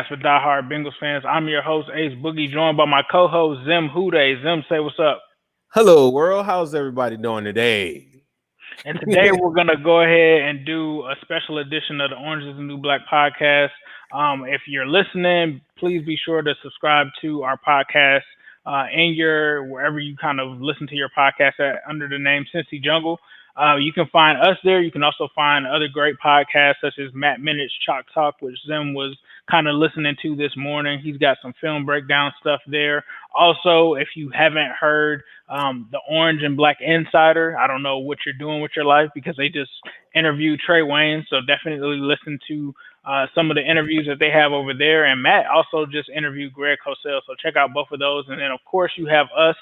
for diehard Bengals fans. I'm your host, Ace Boogie, joined by my co-host, Zim Houday. Zim, say what's up. Hello, world. How's everybody doing today? And today we're going to go ahead and do a special edition of the Orange is the New Black podcast. If you're listening, please be sure to subscribe to our podcast in your wherever you kind of listen to your podcast at under the name Cincy Jungle. You can find us there. You can also find other great podcasts such as Matt Minute's Chalk Talk, which Zim was kind of listening to this morning. He's got some film breakdown stuff there. Also, if you haven't heard the Orange and Black Insider, I don't know what you're doing with your life because they just interviewed Trey Wayne. So definitely listen to some of the interviews that they have over there. And Matt also just interviewed Greg Cosell. So check out both of those. And then, of course, you have us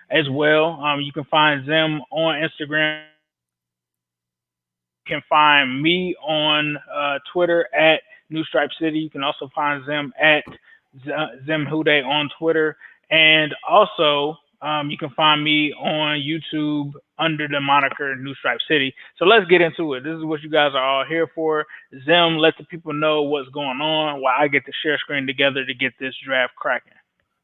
as well. You can find Zim on Instagram. You can find me on Twitter at New Stripe City. You can also find Zim at Zim Houday on Twitter. And also, you can find me on YouTube under the moniker New Stripe City. So let's get into it. This is what you guys are all here for. Zim, let the people know what's going on while I get the share screen together to get this draft cracking.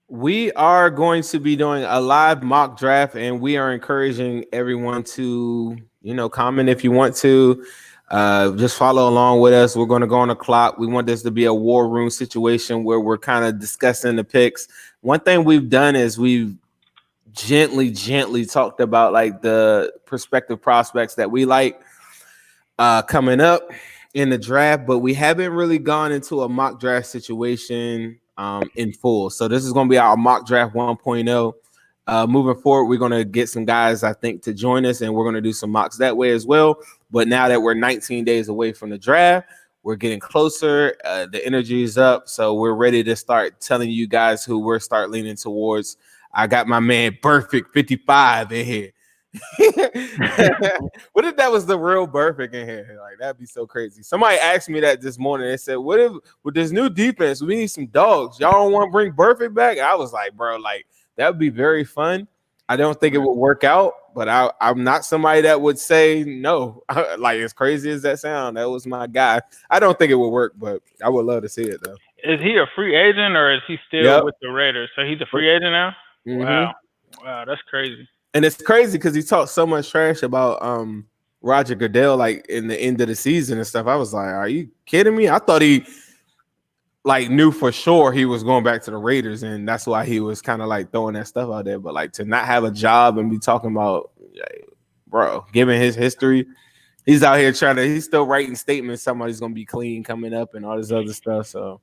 We are going to be doing a live mock draft, and we are encouraging everyone to, comment if you want to. Just follow along with us. We're going to go on the clock. We want this to be a war room situation where we're kind of discussing the picks. One thing we've done is we've gently talked about like the prospective prospects that we like coming up in the draft, but we haven't really gone into a mock draft situation in full. So this is going to be our mock draft 1.0. Moving forward, we're going to get some guys, I think, to join us, and we're going to do some mocks that way as well. But now that we're 19 days away from the draft, we're getting closer. The energy is up, so we're ready to start telling you guys who we're start leaning towards. I got my man Perfect 55 in here. What if that was the real Perfect in here? Like, that'd be so crazy. Somebody asked me that this morning. They said, what if with this new defense, we need some dogs? Y'all don't want to bring Perfect back? I was like, bro, like that would be very fun. I don't think it would work out, but I'm not somebody that would say no. Like, as crazy as that sound, that was my guy. I don't think it would work, but I would love to see it though. Is he a free agent or is he still with the Raiders? So he's a free agent now? Mm-hmm. Wow, that's crazy. And it's crazy because he talked so much trash about Roger Goodell, like in the end of the season and stuff. I was like, are you kidding me? I thought he like knew for sure he was going back to the Raiders, and that's why he was kind of like throwing that stuff out there. But like to not have a job and be talking about, bro, given his history, he's out here he's still writing statements. Somebody's gonna be clean coming up and all this other stuff. So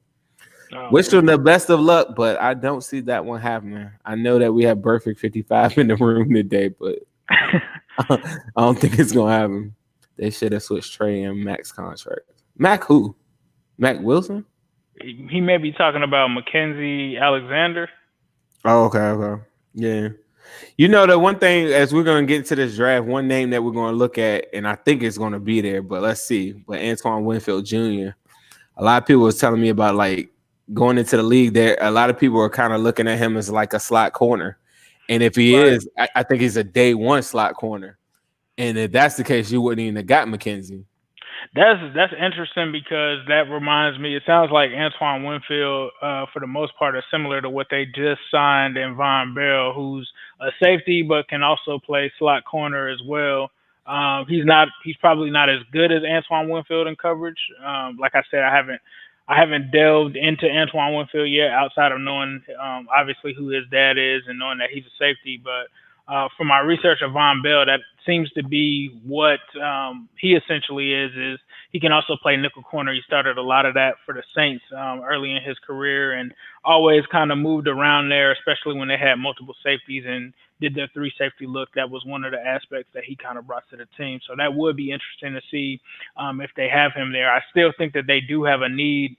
wish him the best of luck, but I don't see that one happening. I know that we have Perfect 55 in the room today, but I don't think it's gonna happen. They should have switched Trey and Mac's contract. Mac who? Mac Wilson? He may be talking about Mackenzie Alexander. Oh, okay. Yeah. The one thing, as we're going to get to this draft, one name that we're going to look at, and I think it's going to be there, but let's see. But Antoine Winfield Jr., a lot of people was telling me about, like, going into the league there. A lot of people are kind of looking at him as like a slot corner. And if he is, I think he's a day one slot corner. And if that's the case, you wouldn't even have got Mackenzie. That's interesting because that reminds me. It sounds like Antoine Winfield, for the most part, is similar to what they just signed in Von Bell, who's a safety but can also play slot corner as well. He's probably not as good as Antoine Winfield in coverage. Like I said, I haven't delved into Antoine Winfield yet, outside of knowing obviously who his dad is and knowing that he's a safety, but. From my research of Von Bell, that seems to be what he essentially is he can also play nickel corner. He started a lot of that for the Saints early in his career and always kind of moved around there, especially when they had multiple safeties and did their 3-safety look. That was one of the aspects that he kind of brought to the team. So that would be interesting to see if they have him there. I still think that they do have a need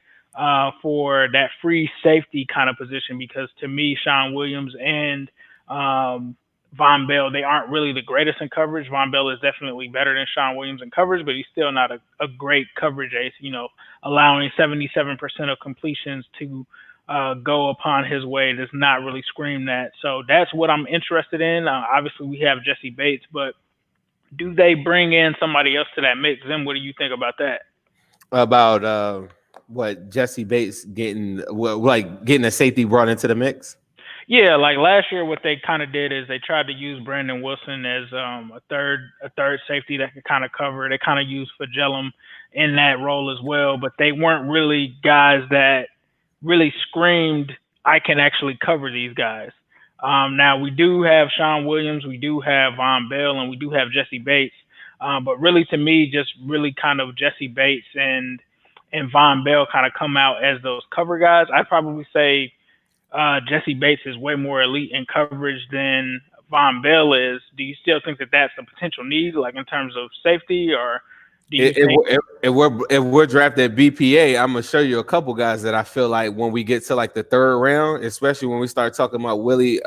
for that free safety kind of position because to me, Sean Williams and Von Bell, they aren't really the greatest in coverage. Von Bell is definitely better than Sean Williams in coverage, but he's still not a great coverage ace, allowing 77% of completions to go upon his way does not really scream that. So that's what I'm interested in. Obviously, we have Jesse Bates, but do they bring in somebody else to that mix? Then what do you think about that? About what Jesse Bates getting a safety brought into the mix. Yeah, like last year, what they kind of did is they tried to use Brandon Wilson as a third safety that could kind of cover. They kind of used Fagellum in that role as well, but they weren't really guys that really screamed, "I can actually cover these guys." Now we do have Sean Williams, we do have Von Bell, and we do have Jesse Bates. But really, to me, just really kind of Jesse Bates and Von Bell kind of come out as those cover guys. I'd probably say Jesse Bates is way more elite in coverage than Von Bell is. Do you still think that that's a potential need, like in terms of safety, or do you think? If we're drafted BPA, I'm gonna show you a couple guys that I feel like when we get to like the third round, especially when we start talking about Willie,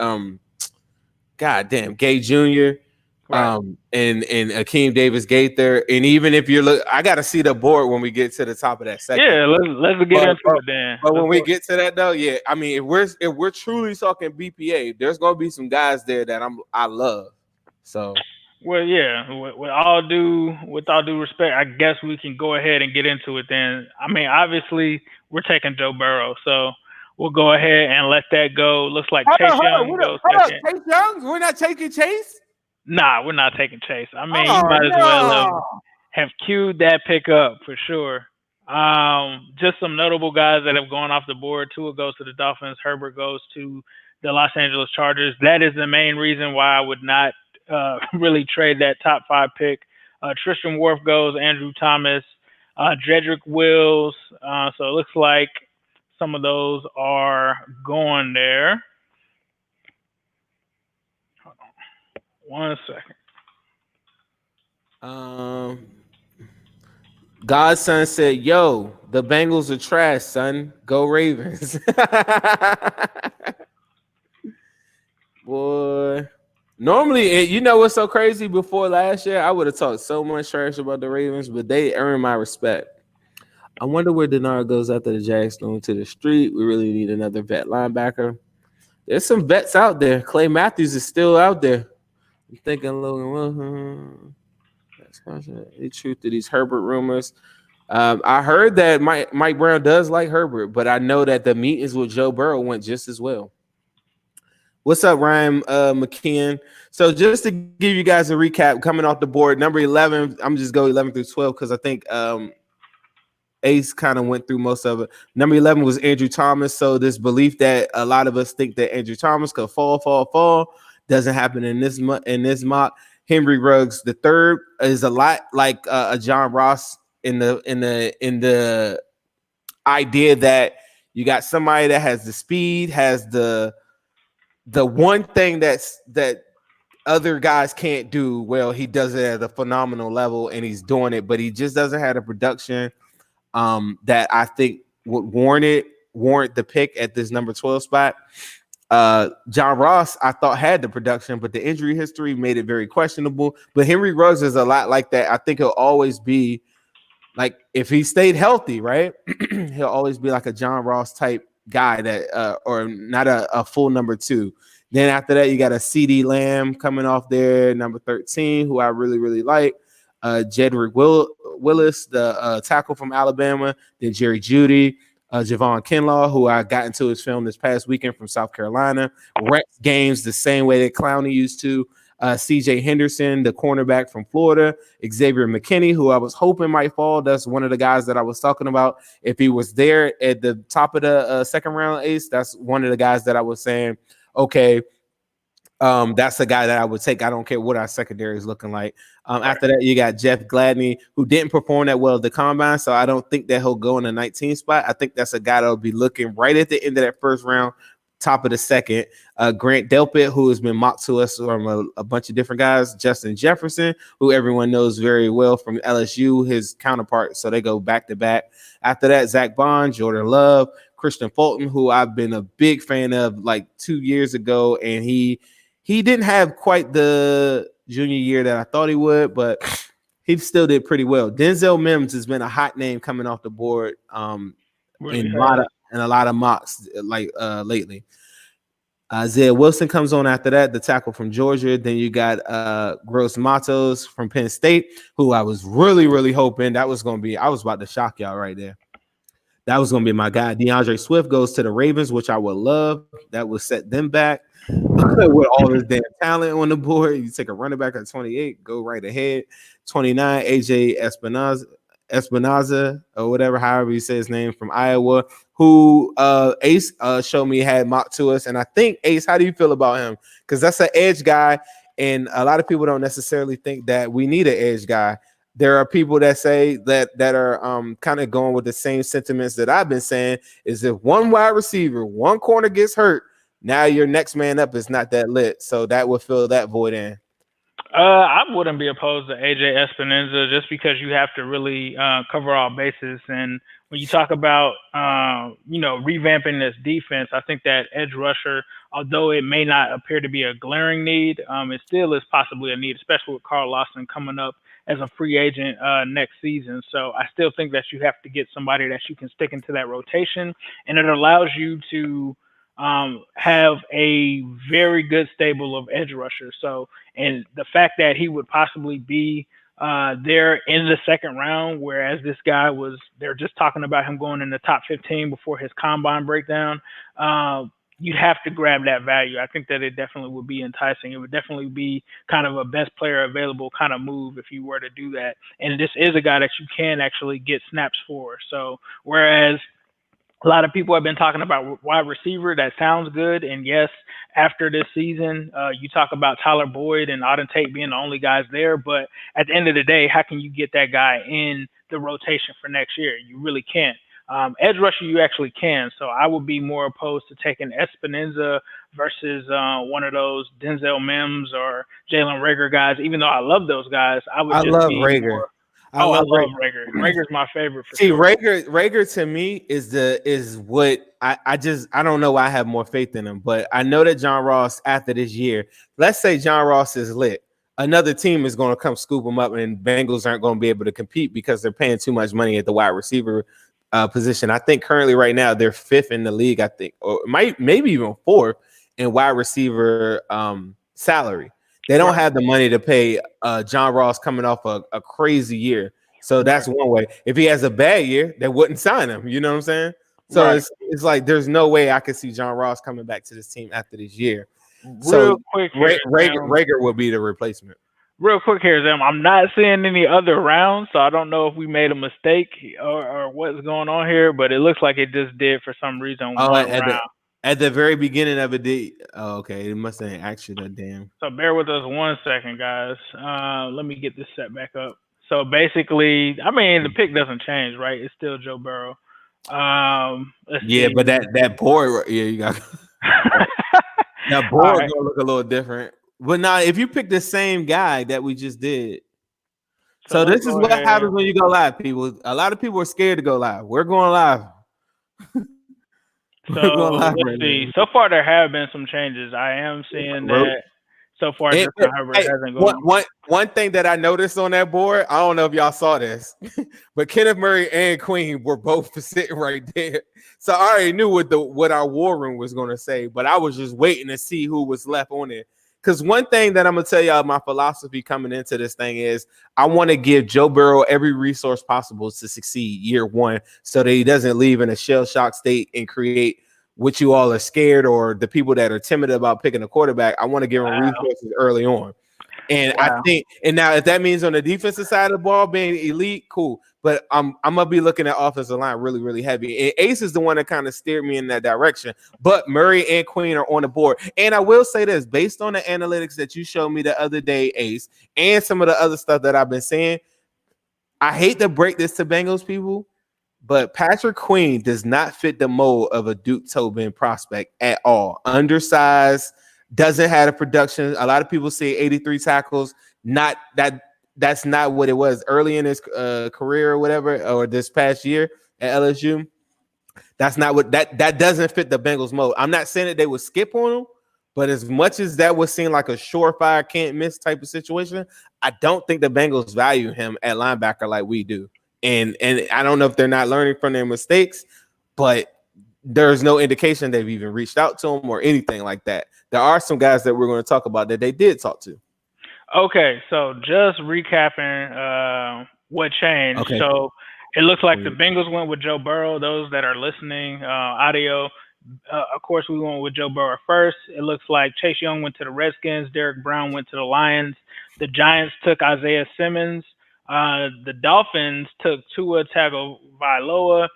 goddamn, Gay Jr. Right. And Akeem Davis Gaither, and even if you look, I got to see the board when we get to the top of that second. Yeah, let's get But, into but, it then. but Let's when we go. get to that though, yeah, I mean, if we're truly talking BPA, there's gonna be some guys there that I love. So Well, yeah. With all due respect, I guess we can go ahead and get into it then. I mean, obviously, we're taking Joe Burrow, so we'll go ahead and let that go. Looks like Chase Young goes hold up, second. Chase Young. We're not taking Chase. Nah, we're not taking Chase. I mean, you Oh might as well no. have queued that pick up for sure. Just some notable guys that have gone off the board. Tua goes to the Dolphins. Herbert goes to the Los Angeles Chargers. That is the main reason why I would not really trade that top five pick. Tristan Wirf goes. Andrew Thomas. Jedrick Wills. So it looks like some of those are going there. Hold on 1 second. Um, Godson said, "Yo, the Bengals are trash, son. Go Ravens." Boy, normally, you know what's so crazy? Before last year, I would have talked so much trash about the Ravens, but they earn my respect. I wonder where Denard goes after the Jags throw him to the street. We really need another vet linebacker. There's some vets out there. Clay Matthews is still out there. I'm thinking Logan Wilson. That's the truth to these Herbert rumors. I heard that Mike Brown does like Herbert, but I know that the meetings with Joe Burrow went just as well. What's up, Ryan McKeon? So just to give you guys a recap, coming off the board, number 11, I'm just go 11 through 12 because I think Ace kind of went through most of it. Number 11 was Andrew Thomas. So this belief that a lot of us think that Andrew Thomas could fall doesn't happen in this mock. Henry Ruggs the third is a lot like a John Ross in the idea that you got somebody that has the speed, has the one thing that other guys can't do. Well, he does it at a phenomenal level, and he's doing it, but he just doesn't have the production that I think would warrant the pick at this number 12 spot. John Ross, I thought had the production, but the injury history made it very questionable. But Henry Ruggs is a lot like that. I think he'll always be like, if he stayed healthy, right? He'll always be like a John Ross type guy that, or not a full number 2. Then after that, you got a CD Lamb coming off there, number 13, who I really, really like. Jedrick Willis, the tackle from Alabama. Then Jerry Jeudy. Javon Kinlaw, who I got into his film this past weekend from South Carolina. Reps games the same way that Clowney used to. CJ Henderson, the cornerback from Florida. Xavier McKinney, who I was hoping might fall. That's one of the guys that I was talking about. If he was there at the top of the second round, Ace, that's one of the guys that I was saying, okay, that's the guy that I would take. I don't care what our secondary is looking like. After that, you got Jeff Gladney, who didn't perform that well at the combine, so I don't think that he'll go in the 19th spot. I think that's a guy that will be looking right at the end of that first round, top of the second. Grant Delpit, who has been mocked to us from a bunch of different guys. Justin Jefferson, who everyone knows very well from LSU, his counterpart, so they go back to back. After that, Zach Bond, Jordan Love, Christian Fulton, who I've been a big fan of like 2 years ago, and he didn't have quite the junior year that I thought he would, but he still did pretty well. Denzel Mims has been a hot name coming off the board Really in has. a lot of mocks lately. Isaiah Wilson comes on after that, the tackle from Georgia. Then you got Gross Matos from Penn State, who I was really, really hoping that was going to be. I was about to shock y'all right there. That was going to be my guy. DeAndre Swift goes to the Ravens, which I would love. That would set them back with all this damn talent on the board. You take a running back at 28, go right ahead. 29, AJ Espinoza or whatever, however you say his name, from Iowa, who Ace showed me had mocked to us. And I think, Ace, how do you feel about him? Because that's an edge guy, and a lot of people don't necessarily think that we need an edge guy. There are people that say that are kind of going with the same sentiments that I've been saying, is if one wide receiver, one corner gets hurt, now your next man up is not that lit. So that would fill that void in. I wouldn't be opposed to AJ Espinoza just because you have to really cover all bases. And when you talk about revamping this defense, I think that edge rusher, although it may not appear to be a glaring need, it still is possibly a need, especially with Carl Lawson coming up as a free agent next season. So I still think that you have to get somebody that you can stick into that rotation, and it allows you to have a very good stable of edge rushers. So, and the fact that he would possibly be there in the second round, whereas this guy they're just talking about him going in the top 15 before his combine breakdown. You'd have to grab that value. I think that it definitely would be enticing. It would definitely be kind of a best player available kind of move if you were to do that. And this is a guy that you can actually get snaps for. So, whereas a lot of people have been talking about wide receiver. That sounds good. And yes, after this season, you talk about Tyler Boyd and Auden Tate being the only guys there. But at the end of the day, how can you get that guy in the rotation for next year? You really can't. Edge rusher, you actually can. So I would be more opposed to taking Espinoza versus one of those Denzel Mims or Jalen Reagor guys. Even though I love those guys, I love Rager. I love Reagor. Reagor's my favorite for sure. Raegor to me is what I don't know why I have more faith in him, but I know that John Ross, after this year, let's say John Ross is lit, another team is going to come scoop him up, and Bengals aren't going to be able to compete because they're paying too much money at the wide receiver position. I think currently right now they're fifth in the league, I think, or maybe even fourth in wide receiver salary. They don't have the money to pay John Ross coming off a crazy year. So that's one way. If he has a bad year, they wouldn't sign him. You know what I'm saying? So it's like there's no way I could see John Ross coming back to this team after this year. Real quick, Raegor would be the replacement. Real quick here, Zim. I'm not seeing any other rounds, so I don't know if we made a mistake or what's going on here, but it looks like it just did for some reason one round. At the very beginning of it, okay. It must have actually that damn. So bear with us 1 second, guys. Let me get this set back up. So basically, I mean, the pick doesn't change, right? It's still Joe Burrow. Let's see. But that board, you got that board gonna look a little different. But now, if you pick the same guy that we just did, so this is what happens when you go live, people. A lot of people are scared to go live. We're going live. So let's see. So far, there have been some changes. I am seeing that so far. Hasn't gone. One thing that I noticed on that board, I don't know if y'all saw this, but Kenneth Murray and Queen were both sitting right there. So I already knew what our war room was going to say, but I was just waiting to see who was left on it. Because one thing that I'm going to tell y'all, my philosophy coming into this thing is I want to give Joe Burrow every resource possible to succeed year one so that he doesn't leave in a shell shock state and create what you all are scared or the people that are timid about picking a quarterback. I want to give him resources early on. And I think, and now if that means on the defensive side of the ball being elite, cool. But I'm gonna be looking at offensive line really, really heavy. And Ace is the one that kind of steered me in that direction. But Murray and Queen are on the board. And I will say this, based on the analytics that you showed me the other day, Ace, and some of the other stuff that I've been seeing, I hate to break this to Bengals people, but Patrick Queen does not fit the mold of a Duke Tobin prospect at all. Undersized, doesn't have a production. A lot of people say 83 tackles. Not that. That's not what it was early in his career or whatever, or this past year at LSU. That's not what that doesn't fit the Bengals mold. I'm not saying that they would skip on him, but as much as that would seem like a surefire can't miss type of situation, I don't think the Bengals value him at linebacker like we do. And I don't know if they're not learning from their mistakes, but there's no indication they've even reached out to him or anything like that. There are some guys that we're going to talk about that they did talk to. Okay, so just recapping what changed. Okay. So It looks like the Bengals went with Joe Burrow. Those that are listening, audio, of course, we went with Joe Burrow first. It looks like Chase Young went to the Redskins. Derek Brown went to the Lions. The Giants took Isaiah Simmons. The Dolphins took Tua Tagovailoa.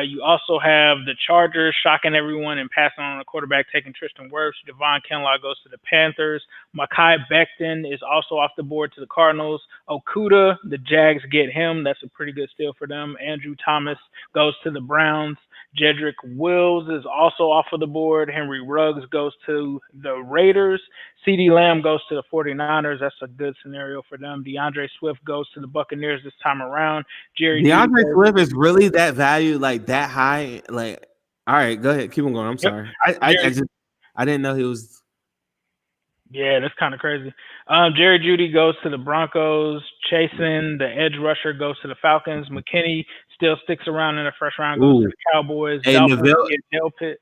You also have the Chargers shocking everyone and passing on a quarterback, taking Tristan Wirfs. Devon Kinlaw goes to the Panthers. Mekhi Becton is also off the board to the Cardinals. Okuda, the Jags get him. That's a pretty good steal for them. Andrew Thomas goes to the Browns. Jedrick Wills is also off of the board. Henry Ruggs goes to the Raiders. CeeDee Lamb goes to the 49ers. That's a good scenario for them. DeAndre Swift goes to the Buccaneers this time around. Jerry Jeudy DeAndre Swift is really that value, like that high? Like, all right, go ahead, keep on going. I'm Yep. sorry. I didn't know he was. Yeah, that's kind of crazy. Jerry Jeudy goes to the Broncos. Chasen, the edge rusher, goes to the Falcons. McKinney still sticks around in the first round, goes to Ooh, the Cowboys. hey Dolphins Neville. get Delpit.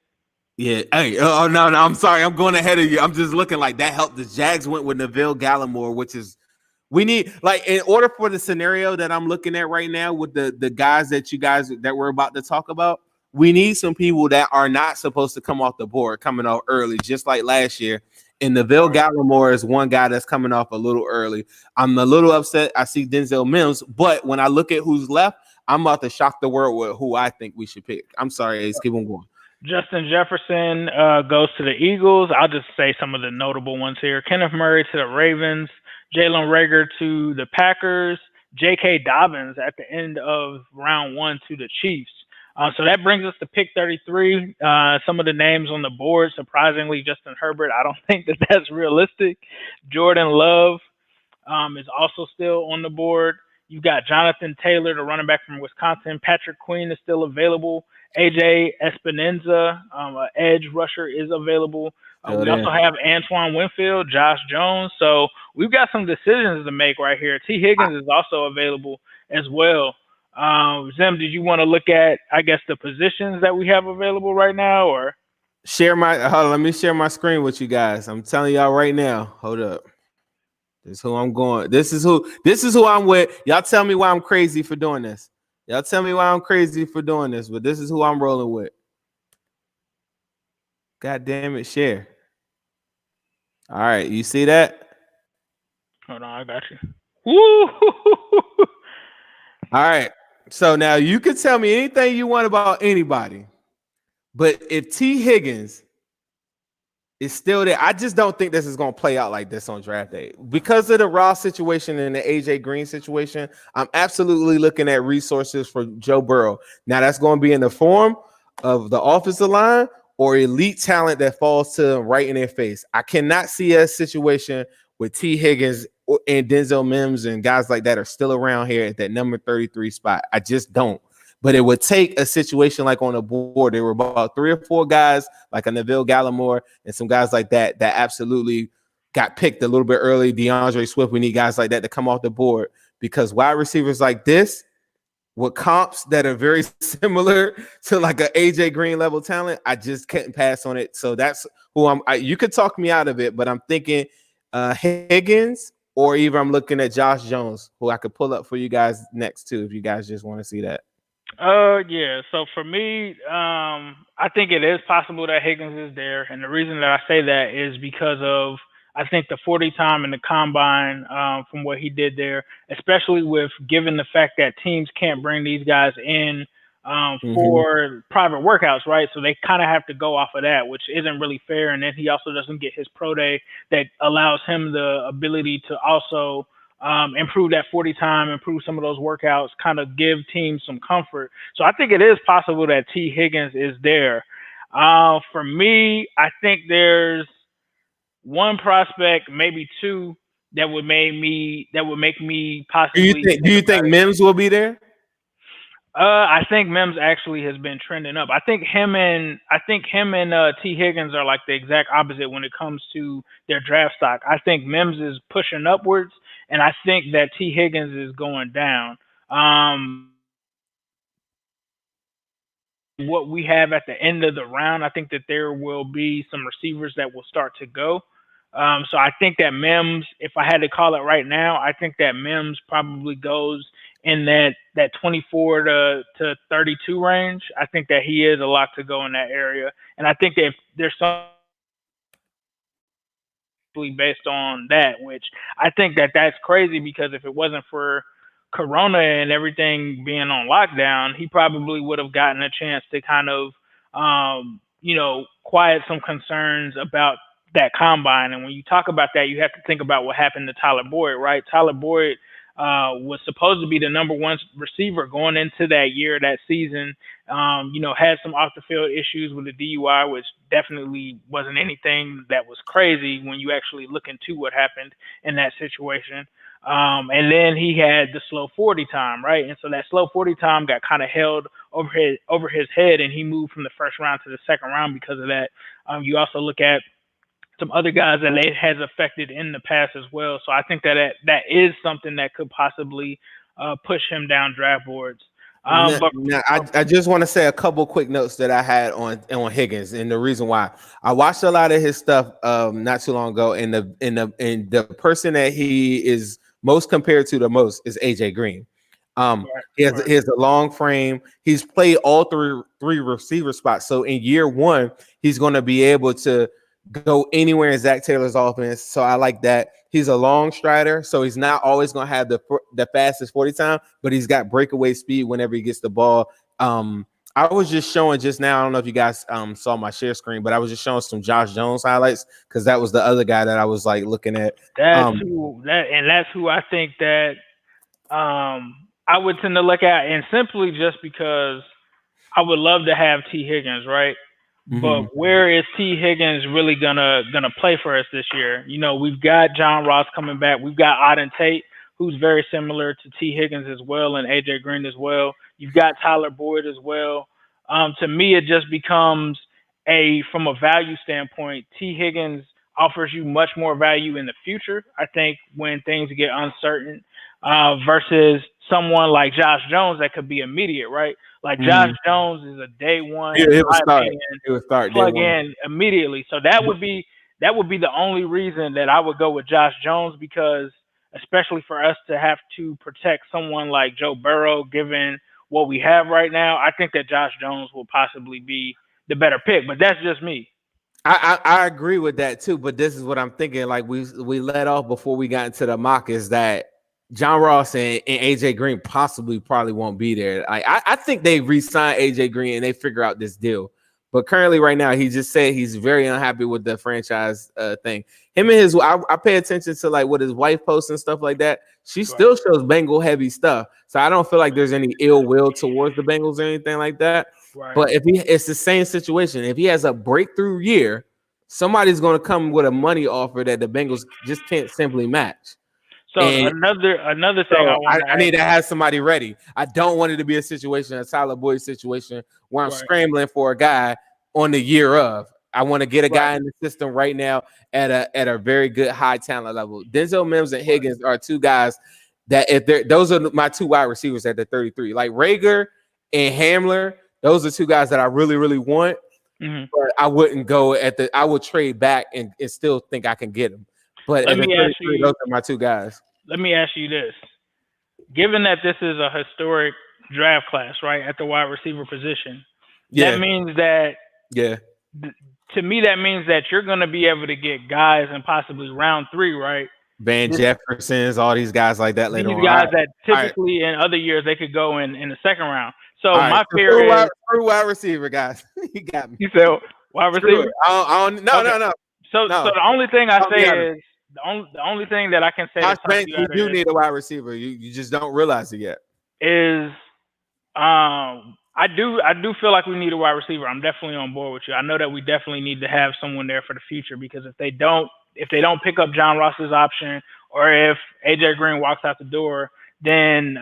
Yeah. Hey. Oh no, I'm sorry. I'm going ahead of you. I'm just looking like that helped. The Jags went with Neville Gallimore, which is we need. Like in order for the scenario that I'm looking at right now with the guys that we're about to talk about, we need some people that are not supposed to come off the board coming off early, just like last year. And Neville Gallimore is one guy that's coming off a little early. I'm a little upset. I see Denzel Mims, but when I look at who's left, I'm about to shock the world with who I think we should pick. I'm sorry, Ace. Keep on going. Justin Jefferson goes to the Eagles. I'll just say some of the notable ones here. Kenneth Murray to the Ravens. Jalen Rager to the Packers. J.K. Dobbins at the end of round one to the Chiefs. So that brings us to pick 33. Some of the names on the board, surprisingly, Justin Herbert. I don't think that that's realistic. Jordan Love is also still on the board. You've got Jonathan Taylor, the running back from Wisconsin. Patrick Queen is still available. AJ Espinoza, edge rusher, is available. We also have Antoine Winfield, Josh Jones. So we've got some decisions to make right here. T. Higgins is also available as well. Zim, did you want to look at, I guess, the positions that we have available right now, or let me share my screen with you guys. I'm telling y'all right now. Hold up. This is who I'm going. This is who I'm with. Y'all tell me why I'm crazy for doing this. Y'all tell me why I'm crazy for doing this, but this is who I'm rolling with. God damn it, share. All right, you see that? Hold on, I got you. Woo! All right. So now you can tell me anything you want about anybody, but if T. Higgins is still there, I just don't think this is going to play out like this on draft day. Because of the Ross situation and the AJ Green situation, I'm absolutely looking at resources for Joe Burrow. Now, that's going to be in the form of the offensive line or elite talent that falls to them right in their face. I cannot see a situation with T. Higgins and Denzel Mims and guys like that are still around here at that number 33 spot. I just don't. But it would take a situation like on the board. There were about 3 or 4 guys like a Neville Gallimore and some guys like that absolutely got picked a little bit early. DeAndre Swift, we need guys like that to come off the board because wide receivers like this with comps that are very similar to like an AJ Green level talent, I just couldn't pass on it. So that's who you could talk me out of it, but I'm thinking Higgins or even I'm looking at Josh Jones, who I could pull up for you guys next too if you guys just want to see that. Yeah. So for me, I think it is possible that Higgins is there, and the reason that I say that is because of I think the 40 time in the combine from what he did there, especially with given the fact that teams can't bring these guys in for private workouts, right? So they kind of have to go off of that, which isn't really fair. And then he also doesn't get his pro day that allows him the ability to also improve that 40 time, improve some of those workouts, kind of give teams some comfort. So I think it is possible that T. Higgins is there. For me, I think there's one prospect, maybe 2, that would make me possibly. Do you think Mims will be there? I think Mims actually has been trending up. I think him and T. Higgins are like the exact opposite when it comes to their draft stock. I think Mims is pushing upwards, and I think that T. Higgins is going down. What we have at the end of the round, I think that there will be some receivers that will start to go. So I think that Mims, if I had to call it right now, I think that Mims probably goes in that 24 to 32 range. I think that he is a lock to go in that area, and I think that if there's something based on that, which I think that that's crazy because if it wasn't for Corona and everything being on lockdown, he probably would have gotten a chance to kind of, quiet some concerns about that combine. And when you talk about that, you have to think about what happened to Tyler Boyd, right? Tyler Boyd was supposed to be the number one receiver going into that year, that season. Had some off the field issues with the DUI, which definitely wasn't anything that was crazy when you actually look into what happened in that situation. And then he had the slow 40 time, right? And so that slow 40 time got kind of held over his head, and he moved from the first round to the second round because of that. You also look at some other guys that it has affected in the past as well. So I think that is something that could possibly push him down draft boards. I just want to say a couple quick notes that I had on Higgins, and the reason why I watched a lot of his stuff not too long ago, and the person that he is most compared to the most is AJ Green. He has a long frame. He's played all three receiver spots. So in year one, he's going to be able to go anywhere in Zach Taylor's offense. So I like that. He's a long strider, so he's not always going to have the fastest 40 time, but he's got breakaway speed whenever he gets the ball. I was just showing just now. I don't know if you guys saw my share screen, but I was just showing some Josh Jones highlights because that was the other guy that I was like looking at. That's who I think that I would tend to look at, and simply just because I would love to have T. Higgins, right? But where is T. Higgins really gonna play for us this year? We've got John Ross coming back. We've got Auden Tate, who's very similar to T. Higgins as well, and AJ Green as well. You've got Tyler Boyd as well. To me, it just becomes from a value standpoint, T. Higgins offers you much more value in the future. I think when things get uncertain, versus someone like Josh Jones that could be immediate, right? Like Josh Jones is a day one. He would start plug in immediately. So that would be the only reason that I would go with Josh Jones, because especially for us to have to protect someone like Joe Burrow, given what we have right now, I think that Josh Jones will possibly be the better pick. But that's just me. I agree with that too, but this is what I'm thinking. Like we let off before we got into the mock is that John Ross and AJ Green probably won't be there. I think they re-sign AJ Green and they figure out this deal. But currently, right now, he just said he's very unhappy with the franchise thing. Him and his, I pay attention to like what his wife posts and stuff like that. She still shows Bengal heavy stuff, so I don't feel like there's any ill will towards the Bengals or anything like that. Right. But it's the same situation. If he has a breakthrough year, somebody's going to come with a money offer that the Bengals just can't simply match. So another thing I need to have somebody ready. I don't want it to be a situation, a Tyler Boyd situation, where I'm scrambling for a guy on the year of. I want to get a guy in the system right now at a very good high talent level. Denzel Mims and Higgins are two guys that those are my two wide receivers at the 33. Like Rager and Hamler, those are two guys that I really, really want. But I wouldn't go I would trade back and still think I can get them. But those are my two guys. Let me ask you this. Given that this is a historic draft class, right, at the wide receiver position, that means that to me, that means that you're going to be able to get guys in possibly round 3, right? Van Jefferson's, all these guys like that later on. These guys that typically in other years they could go in the second round. So my fear is wide receiver, guys. You got me. You said wide receiver? No. So the only thing I say is the only thing that I can say you do need a wide receiver. You just don't realize it yet. Is I do feel like we need a wide receiver. I'm definitely on board with you. I know that we definitely need to have someone there for the future, because if they don't pick up John Ross's option, or if AJ Green walks out the door, then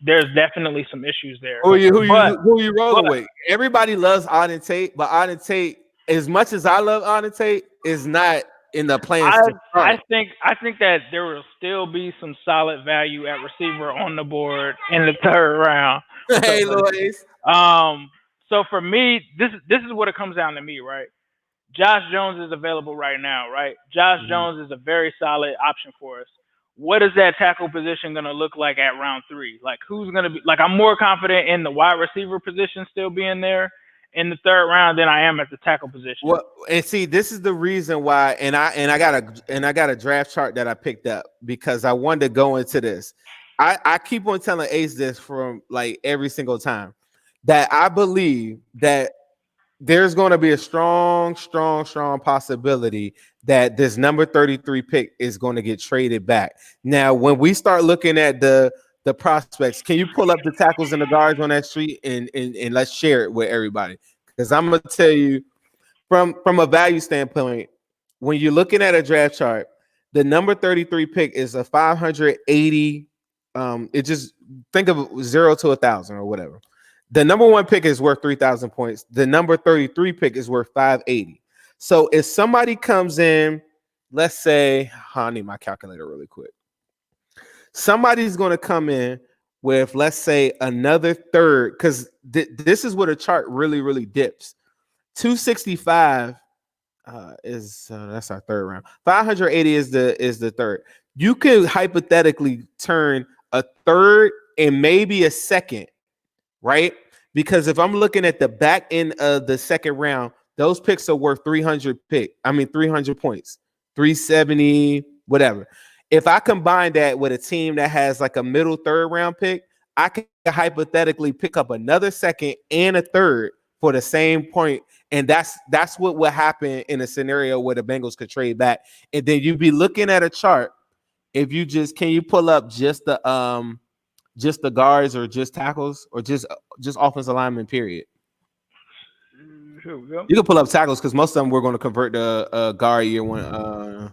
there's definitely some issues there. Who you rolling with? Everybody loves Auden Tate, but Auden Tate, as much as I love Auden Tate, is not in the plans. I think that there will still be some solid value at receiver on the board in the third round. Hey, Louis. So for me, this is what it comes down to me, right? Josh Jones is available right now, right? Josh Jones is a very solid option for us. what is that tackle position going to look like at round 3? Like, who's going to be like? I'm more confident in the wide receiver position still being there in the 3rd round than I am at the tackle position. Well, and see, this is the reason why, and I got a draft chart that I picked up because I wanted to go into this. I keep on telling Ace this from like every single time that I believe that there's going to be a strong possibility that this number 33 pick is going to get traded back. Now, when we start looking at the prospects, can you pull up the tackles and the guards on that street and let's share it with everybody? Because I'm gonna tell you from a value standpoint, when you're looking at a draft chart, the number 33 pick is a 580. It just think of 0 to 1,000 or whatever. The number 1 pick is worth 3,000 points. The number 33 pick is worth 580. So if somebody comes in, let's say, I need my calculator really quick. Somebody's going to come in with, let's say, another third, because this is where the chart really dips. 265 is that's our 3rd round. 580 is the 3rd. You could hypothetically turn a 3rd and maybe a 2nd, right? Because if I'm looking at the back end of the 2nd round, those picks are worth 300 points, 370, whatever. If I combine that with a team that has like a middle 3rd round pick, I can hypothetically pick up another 2nd and a 3rd for the same point. And that's what will happen in a scenario where the Bengals could trade back. And then you'd be looking at a chart. If you can you pull up just the guards or just tackles or just offensive linemen, period? Here we go. You can pull up tackles because most of them we're going to convert to guard year 1.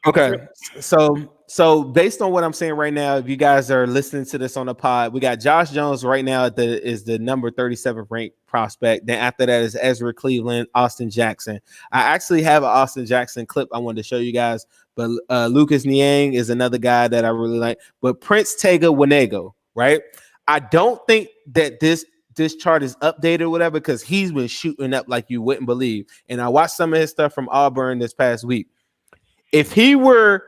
Okay, so based on what I'm saying right now, if you guys are listening to this on the pod, we got Josh Jones right now is the number 37th ranked prospect. Then after that is Ezra Cleveland, Austin Jackson. I actually have an Austin Jackson clip I wanted to show you guys, but Lucas Niang is another guy that I really like. But Prince Tega Winego, right? I don't think that this chart is updated or whatever because he's been shooting up like you wouldn't believe. And I watched some of his stuff from Auburn this past week. If he were,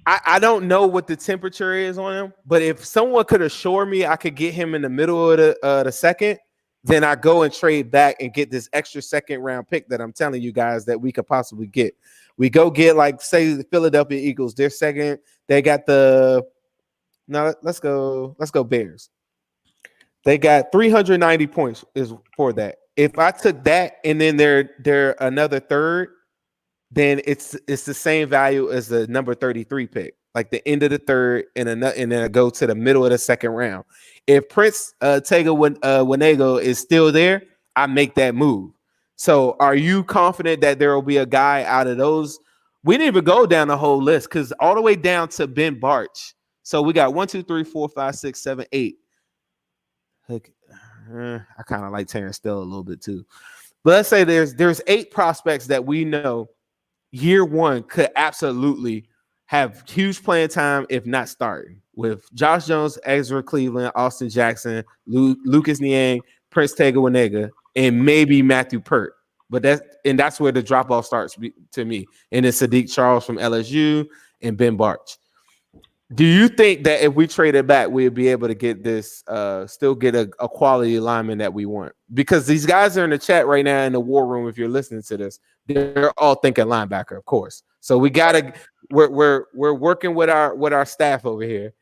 I don't know what the temperature is on him, but if someone could assure me I could get him in the middle of the 2nd, then I go and trade back and get this extra 2nd round pick that I'm telling you guys that we could possibly get. We go get, like, say the Philadelphia Eagles, their 2nd. They got let's go Bears. They got 390 points is for that. If I took that and then they're another 3rd, then it's the same value as the number 33 pick, like the end of the 3rd and then I go to the middle of the 2nd round. If Prince Tega Winego is still there, I make that move. So are you confident that there will be a guy out of those? We didn't even go down the whole list because all the way down to Ben Barch. So we got 1, 2, 3, 4, 5, 6, 7, 8. I kind of like Terrence Steele a little bit too. But let's say there's 8 prospects that we know year 1 could absolutely have huge playing time if not starting, with Josh Jones, Ezra Cleveland, Austin Jackson, Lucas Niang, Prince Tega Winego, and maybe Matthew Pert. But that's where the drop off starts to me. And it's Sadiq Charles from LSU and Ben Barch. Do you think that if we trade it back, we'll be able to get this, still get a quality lineman that we want? Because these guys are in the chat right now in the war room. If you're listening to this, they're all thinking linebacker, of course. So we're working with our staff over here.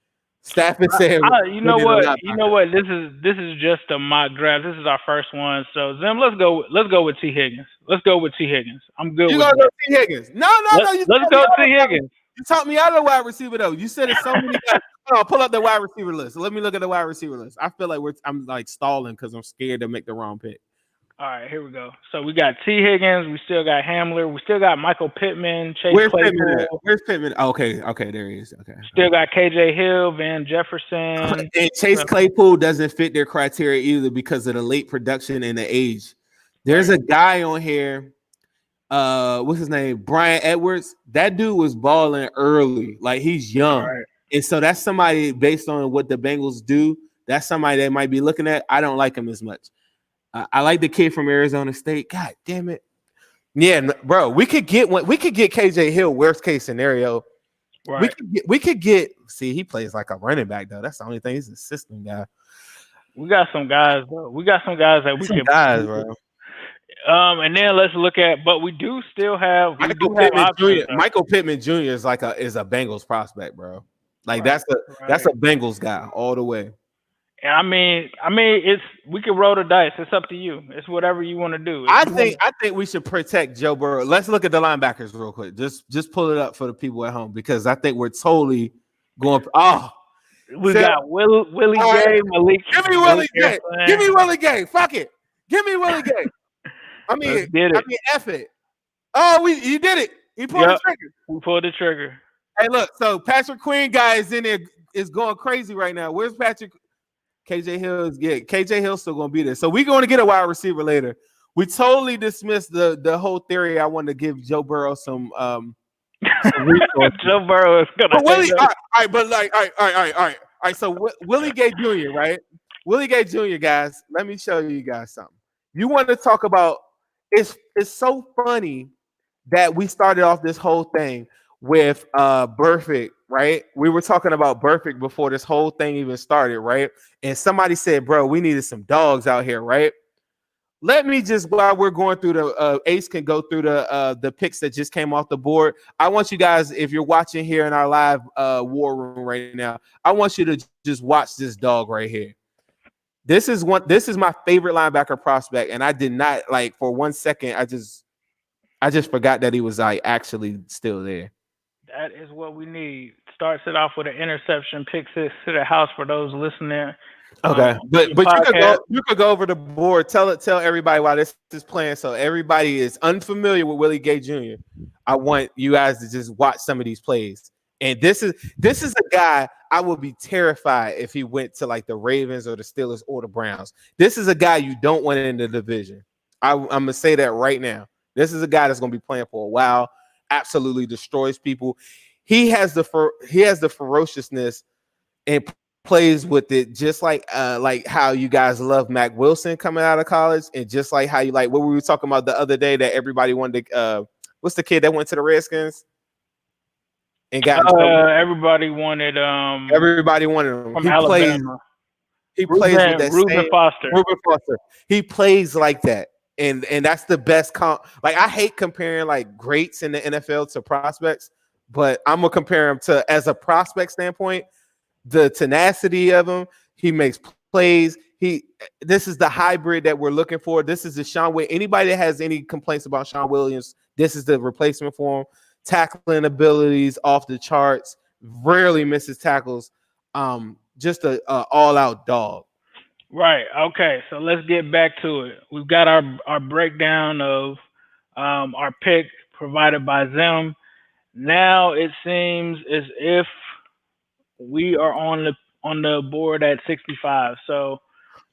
Staff is saying, you know what? This is just a mock draft. This is our first one. So Zim, let's go with T. Higgins. I'm good. You gonna go T. Higgins? No. Let's go T. Higgins. You talked me out of the wide receiver though. You said it's so many guys. Oh, pull up the wide receiver list. Let me look at the wide receiver list. I feel like I'm like stalling because I'm scared to make the wrong pick. All right, here we go. So we got T. Higgins. We still got Hamler. We still got Michael Pittman. Where's Pittman? Where's Pittman? Oh, okay, there he is. Okay. Still got KJ Hill, Van Jefferson. And Chase Claypool doesn't fit their criteria either because of the late production and the age. There's a guy on here. What's his name? Brian Edwards. That dude was balling early. Like, he's young. Right. And so that's somebody, based on what the Bengals do, that's somebody they might be looking at. I don't like him as much. I like the kid from Arizona State. God damn it. Yeah, bro, we could get KJ Hill, worst case scenario. Right. We could get. See, he plays like a running back though. That's the only thing. He's a system guy. We got some guys though. We got some guys that Some guys, bro. and then let's look at, but we do have options though. Michael Pittman Jr. is a Bengals prospect, bro. Like Right. that's Right. a Bengals guy all the way. And I mean, it's we can roll the dice. It's up to you. It's whatever you want to do. If you want I think we should protect Joe Burrow. Let's look at the linebackers real quick. Just pull it up for the people at home because I think we're totally going. Oh, we got Willie Gay, Malik. Give me Willie Gay. Give me Willie Gay. Fuck it. Give me Willie Gay. I mean, F it. Oh, you did it. He pulled the trigger. We pulled the trigger. Hey, look. So Patrick Queen guy is in there, is going crazy right now. Where's Patrick? KJ Hill's still gonna be there. So we're gonna get a wide receiver later. We totally dismissed the whole theory. I wanted to give Joe Burrow some Joe Burrow is gonna. But Willie, all right. So Willie Gay Jr., right? Willie Gay Jr. Guys, let me show you guys something. You want to talk about? It's so funny that we started off this whole thing with Burfict, right? We were talking about Burfict before this whole thing even started, right? And somebody said, bro, we needed some dogs out here, right? Let me just, while we're going through the Ace can go through the picks that just came off the board. I want you guys, if you're watching here in our live war room right now, I want you to just watch this dog right here. This is my favorite linebacker prospect, and I did not for 1 second. I just forgot that he was actually still there. That is what we need. Starts it off with an interception, picks it to the house for those listening. Okay, but you could go over the board. Tell everybody why this is playing, so everybody is unfamiliar with Willie Gay Jr. I want you guys to just watch some of these plays. And this is a guy I would be terrified if he went to the Ravens or the Steelers or the Browns. This is a guy you don't want in the division. I'm gonna say that right now. This is a guy that's gonna be playing for a while. Absolutely destroys people. He has the ferociousness and plays with it, just like how you guys love Mac Wilson coming out of college, and just like how you what we were talking about the other day that everybody wanted to. What's the kid that went to the Redskins and got? Everybody wanted him. From Alabama. He plays with that Reuben Foster. He plays like that. And that's the best I hate comparing greats in the NFL to prospects, but I'm gonna compare him to, as a prospect standpoint, the tenacity of him. He makes plays. This is the hybrid that we're looking for. This is the Sean Williams. Anybody that has any complaints about Sean Williams, this is the replacement for him. Tackling abilities off the charts. Rarely misses tackles. Just a all-out dog. Right. Okay. So let's get back to it. We've got our breakdown of our pick provided by Zim. Now it seems as if we are on the board at 65. So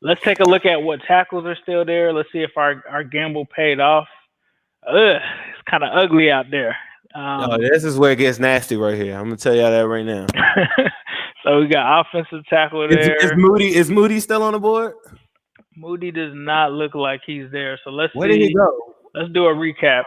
let's take a look at what tackles are still there. Let's see if our gamble paid off. It's kind of ugly out there. This is where it gets nasty right here. I'm gonna tell y'all that right now. So we got offensive tackle there. Is Moody still on the board? Moody does not look like he's there. So let's see. Where did he go? Let's do a recap.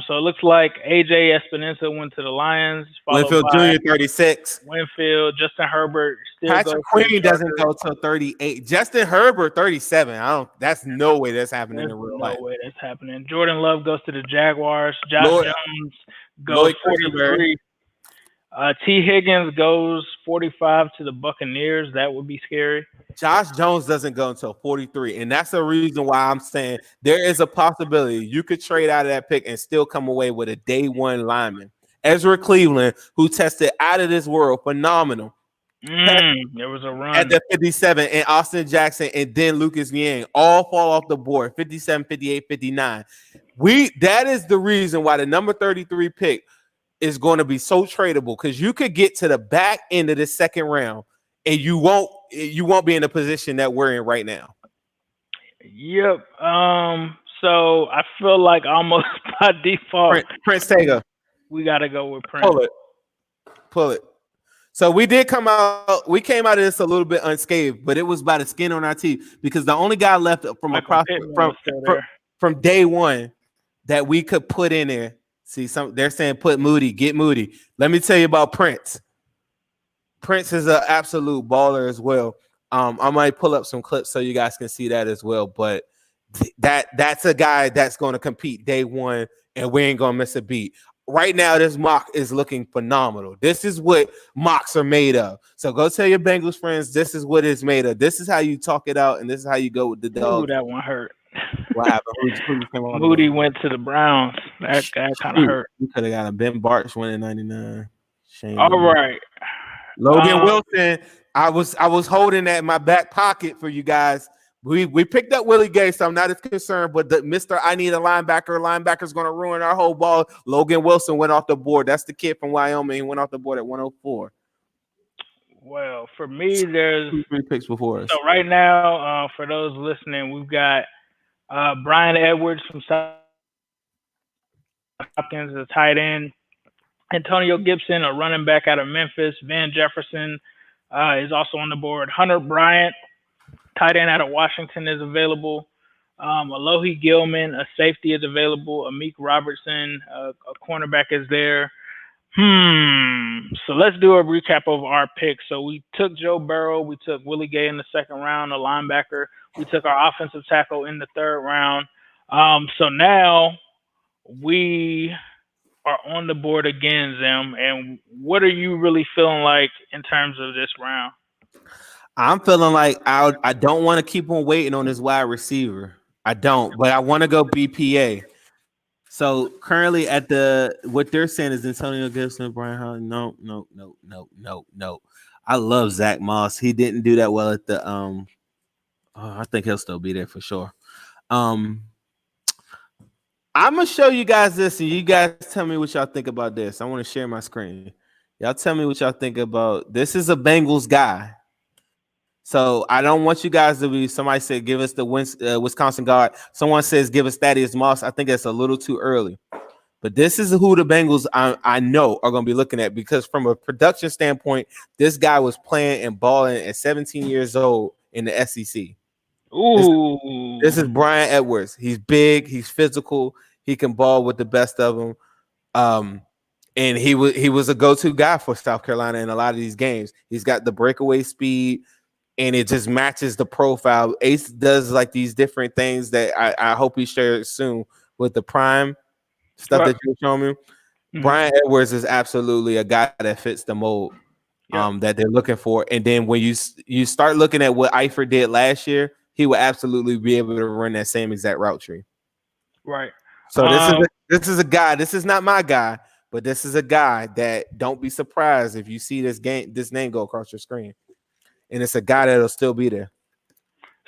So it looks like AJ Espinosa went to the Lions. Winfield Jr. 36. Winfield, Justin Herbert. Patrick Queen doesn't go till 38. Justin Herbert 37. That's no way that's happening in real life. No way that's happening. Jordan Love goes to the Jaguars. Josh Jones goes 43. T. Higgins goes 45 to the Buccaneers. That would be scary. Josh Jones doesn't go until 43, and that's the reason why I'm saying there is a possibility you could trade out of that pick and still come away with a day one lineman. Ezra Cleveland, who tested out of this world, phenomenal. There was a run at the 57, and Austin Jackson, and then Lucas Yang all fall off the board, 57, 58, 59. That is the reason why the number 33 pick is going to be so tradable, because you could get to the back end of the second round and you won't be in the position that we're in right now. Yep. So I feel like almost by default, Prince Tega. We got to go with Prince. Pull it. So we came out of this a little bit unscathed, but it was by the skin on our teeth, because the only guy left from day one that we could put in there See, they're saying put Moody, get Moody. Let me tell you about Prince. Prince is an absolute baller as well. I might pull up some clips so you guys can see that as well. But that's a guy that's going to compete day one, and we ain't gonna miss a beat. Right now, this mock is looking phenomenal. This is what mocks are made of. So go tell your Bengals friends this is what it's made of. This is how you talk it out, and this is how you go with the Ooh, dog. that one hurt. What happened? Who just came on the Moody board? went to the Browns. That kind of Shoot, hurt. we could have got a Ben Barch winning 99. Shame All on me. right. Logan Um, Wilson. I was holding that in my back pocket for you guys. We picked up Willie Gay, so I'm not as concerned. But the Mr. I need a linebacker. Linebacker's going to ruin our whole ball. Logan Wilson went off the board. That's the kid from Wyoming. He went off the board at 104. well, for me, there's 2 3 picks before us. so right now, for those listening, we've got Brian Edwards from South Hopkins, a tight end. Antonio Gibson, a running back out of Memphis. Van Jefferson is also on the board. Hunter Bryant, tight end out of Washington, is available. Alohi Gilman, a safety, is available. Amik Robertson, a cornerback, is there. So let's do a recap of our picks. So we took Joe Burrow. We took Willie Gay in the second round, a linebacker. We took our offensive tackle in the third round. So now we are on the board again, Zim. And what are you really feeling like in terms of this round? I'm feeling like I don't want to keep on waiting on this wide receiver. I don't, but I want to go BPA. So currently at what they're saying is Antonio Gibson, Brian Hall. No. I love Zach Moss. He didn't do that well at the I think he'll still be there for sure. I'm gonna show you guys this, and you guys tell me what y'all think about this. I want to share my screen. Y'all tell me what y'all think about this. Is a Bengals guy. So I don't want you guys to be. Somebody said give us the Wisconsin guard. Someone says give us Thaddeus Moss. I think that's a little too early. But this is who the Bengals I know are going to be looking at, because from a production standpoint, this guy was playing and balling at 17 years old in the SEC. Ooh. This is Brian Edwards. He's big. He's physical. He can ball with the best of them. And he was a go-to guy for South Carolina in a lot of these games. He's got the breakaway speed, and it just matches the profile. Ace does like these different things that I hope he shares soon with the prime stuff that you're showing me. Mm-hmm. Brian Edwards is absolutely a guy that fits the mold that they're looking for. And then when you start looking at what Eifert did last year, he will absolutely be able to run that same exact route tree. Right. So this is a guy. This is not my guy, but this is a guy that don't be surprised if you see this name go across your screen. And it's a guy that'll still be there.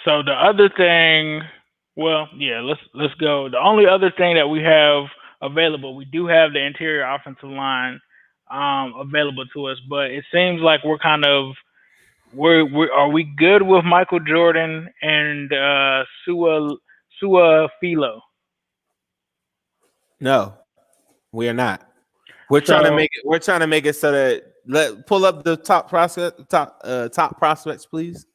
So the other thing, well, yeah, let's go. The only other thing that we have available, we do have the interior offensive line available to us, but it seems like we're kind of are we good with Michael Jordan and Sua Filo? No, we are not. We're trying to make it so that pull up the top prospects, please.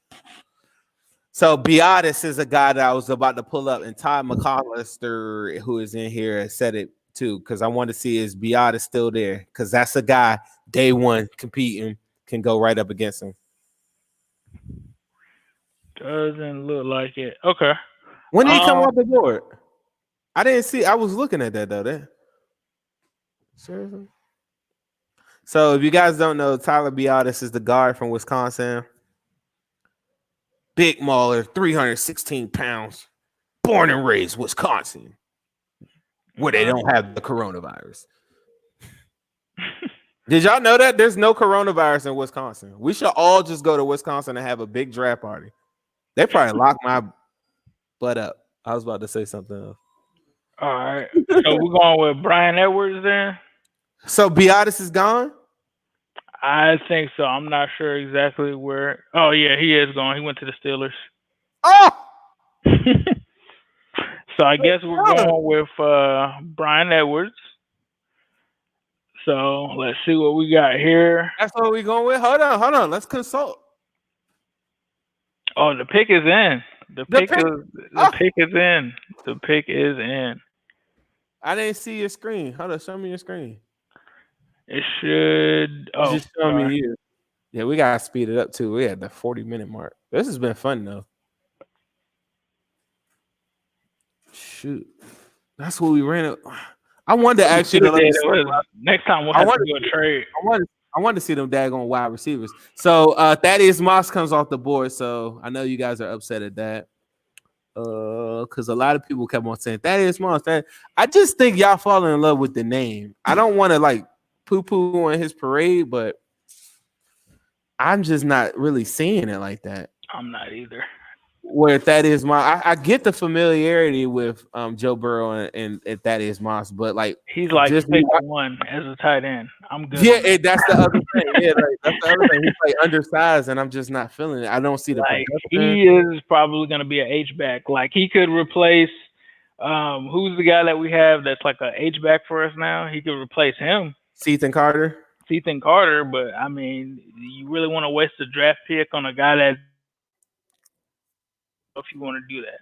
So Biotis is a guy that I was about to pull up, and Todd McCollister, who is in here, said it too, because I want to see is Biotis still there, because that's a guy day one competing can go right up against him. Doesn't look like it. Okay. When did he come off the board? I didn't see. I was looking at that though. Seriously. So if you guys don't know, Tyler Biotis is the guard from Wisconsin. Big mauler, 316 pounds, born and raised Wisconsin, where they don't have the coronavirus. Did y'all know that there's no coronavirus in Wisconsin? We should all just go to Wisconsin and have a big draft party. They probably lock my butt up. I was about to say something else. All right. So we're going with Brian Edwards then? So Biotis is gone? I think so. I'm not sure exactly where. Oh, yeah, he is gone. He went to the Steelers. Oh! So I guess we're going with Brian Edwards. So let's see what we got here. That's what we're going with. Hold on. Let's consult. Oh, the pick is in. The pick is in. The pick is in. I didn't see your screen. Hold on, show me your screen. It should. It's Oh, just showing me sorry. you. Yeah, we gotta speed it up too. We had the 40-minute mark. This has been fun though. Shoot, that's what we ran it. I wanted to We ask you could to have let me did. see. It was next time we'll I have to wanted, do a trade. I wanted to see them daggone wide receivers. So Thaddeus Moss comes off the board. So I know you guys are upset at that. Because a lot of people kept on saying Thaddeus Moss. I just think y'all fall in love with the name. I don't want to like poo-poo on his parade, but I'm just not really seeing it like that. I'm not either. Where Thaddeus Moss, I get the familiarity with Joe Burrow and Thaddeus Moss, but like He's like just 6'1" as a tight end. I'm good yeah, on that. that's the other thing. Yeah, like, that's the other thing. He's like undersized, and I'm just not feeling it. I don't see the Like production. he is probably going to be an H back. Like he could replace. Who's the guy that we have that's like a H back for us now? He could replace him, Ethan Carter. Ethan Carter. But I mean, you really want to waste a draft pick on a guy that if you want to do that.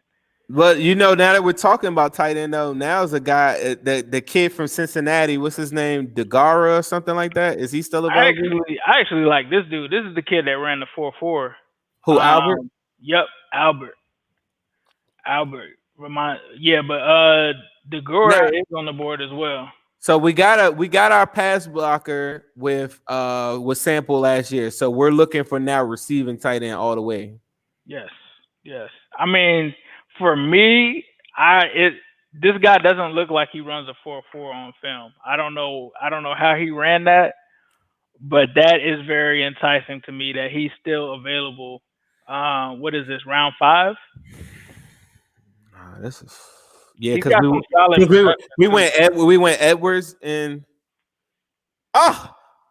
But you know, now that we're talking about tight end, though, now's a guy, the kid from Cincinnati. What's his name? Degara or something like that. Is he still available? I actually like this dude. This is the kid that ran the 4.4. Who, Albert? Yep, Albert. Yeah, but Degora is on the board as well. So we got our pass blocker with Sample last year. So we're looking for now receiving tight end all the way. Yes. I mean, for me, this guy doesn't look like he runs a 4.4 on film. I don't know how he ran that, but that is very enticing to me that he's still available. What is this, round 5? This is because we went Edwards and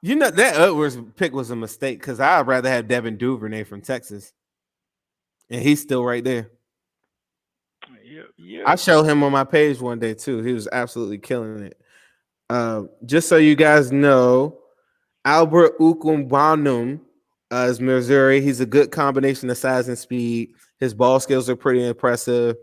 you know that Edwards pick was a mistake because I'd rather have Devin Duvernay from Texas, and he's still right there. Yeah. I showed him on my page one day too. He was absolutely killing it. Just so you guys know, Albert Ukumbanum is Missouri. He's a good combination of size and speed. His ball skills are pretty impressive.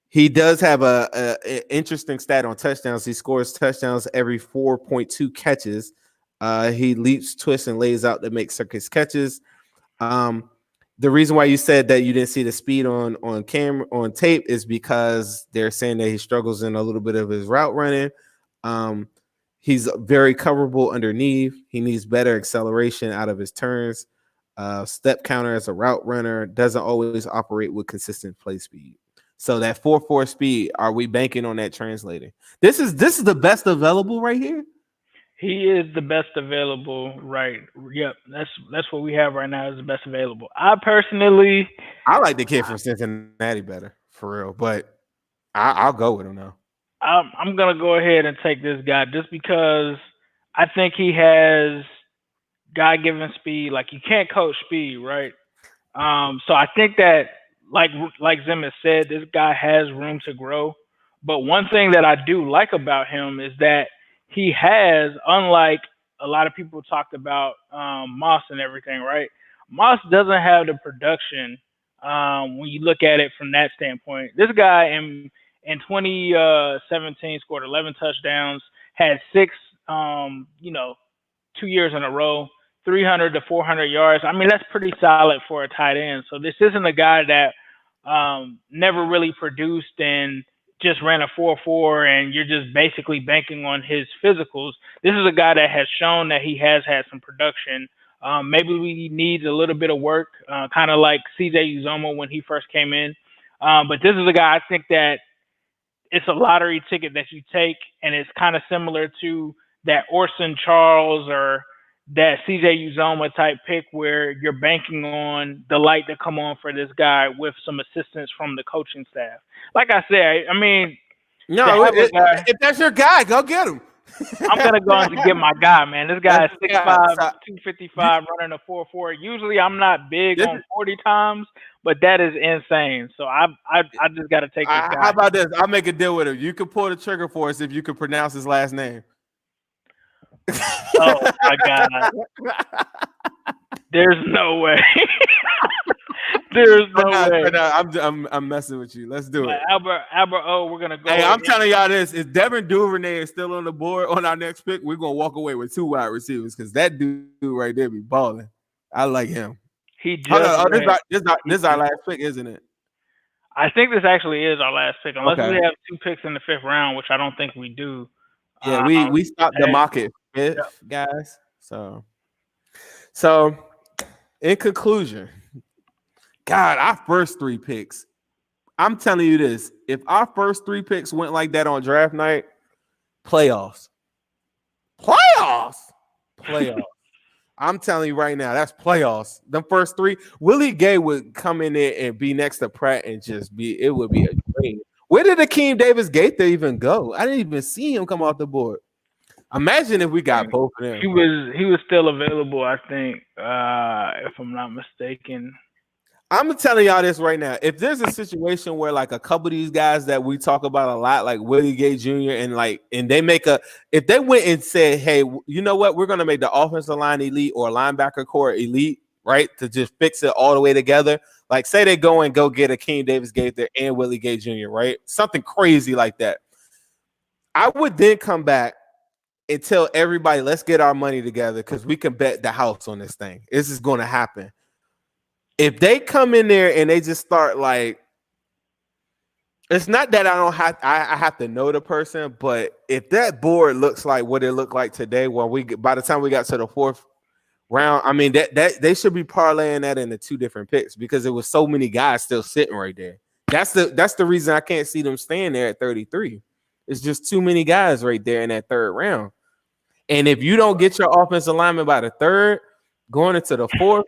He does have a interesting stat on touchdowns. He scores touchdowns every 4.2 catches. He leaps, twists, and lays out to make circus catches. The reason why you said that you didn't see the speed on camera on tape is because they're saying that he struggles in a little bit of his route running. He's very coverable underneath. He needs better acceleration out of his turns. Step counter as a route runner doesn't always operate with consistent play speed. So that 4.4 speed, are we banking on that translating? This is the best available right here. He is the best available, right? Yep, that's what we have right now is the best available. I like the kid from Cincinnati better, for real, but I'll go with him now. I'm gonna go ahead and take this guy just because I think he has God-given speed. Like you can't coach speed, right? So I think that like Zim has said, this guy has room to grow. But one thing that I do like about him is that he has, unlike a lot of people talked about Moss and everything, right? Moss doesn't have the production when you look at it from that standpoint. This guy in 2017 scored 11 touchdowns, had 6, 2 years in a row, 300 to 400 yards. I mean, that's pretty solid for a tight end. So this isn't a guy that never really produced and just ran a 4.4 and you're just basically banking on his physicals. This is a guy that has shown that he has had some production. Maybe he needs a little bit of work, kind of like CJ Uzomah when he first came in. But this is a guy I think that it's a lottery ticket that you take, and it's kind of similar to that Orson Charles or that CJ Uzomah type pick where you're banking on the light to come on for this guy with some assistance from the coaching staff. Like I said, I mean, if that's your guy, go get him. I'm going to go and get my guy, man. This guy is 6'5", 255, running a 4.4. Usually I'm not big on 40 times, but that is insane. So I just got to take this guy. How about this? I'll make a deal with him. You can pull the trigger for us if you can pronounce his last name. Oh, my God. There's no way. There's But no nah, way. but nah, I'm messing with you. Let's do But it. Albert O, we're gonna Hey, go I'm in. telling y'all this: if Devin Duvernay is still on the board on our next pick, we're gonna walk away with 2 wide receivers because that dude right there be balling. I like him. He Hold on, just oh, went. this is our last pick, isn't it? I think this actually is our last pick, unless we Okay. have two picks in the fifth round, which I don't think we do. Yeah, Um, we stopped the hey, market yep. fifth, guys. So in conclusion, God, our first 3 picks. I'm telling you this: if our first 3 picks went like that on draft night, playoffs, playoffs, playoffs. I'm telling you right now, that's playoffs. The first 3, Willie Gay would come in there and be next to Pratt and just be. It would be a dream. Where did Akeem Davis Gaither even go? I didn't even see him come off the board. Imagine if we got both of them. He was still available, I think, if I'm not mistaken. I'm telling y'all this right now. If there's a situation where like a couple of these guys that we talk about a lot, like Willie Gay Jr. and they make if they went and said, hey, you know what, we're gonna make the offensive line elite or linebacker core elite, right? To just fix it all the way together. Like say they go get Akeem Davis Gaither and Willie Gay Jr., right? Something crazy like that. I would then come back and tell everybody, let's get our money together because we can bet the house on this thing. This is gonna happen. If they come in there and they just start like, it's not that I have to know the person, but if that board looks like what it looked like today, by the time we got to the 4th round, I mean that they should be parlaying that into 2 different picks because there was so many guys still sitting right there. That's the reason I can't see them staying there at 33. It's just too many guys right there in that 3rd round. And if you don't get your offensive lineman by the 3rd, going into the 4th,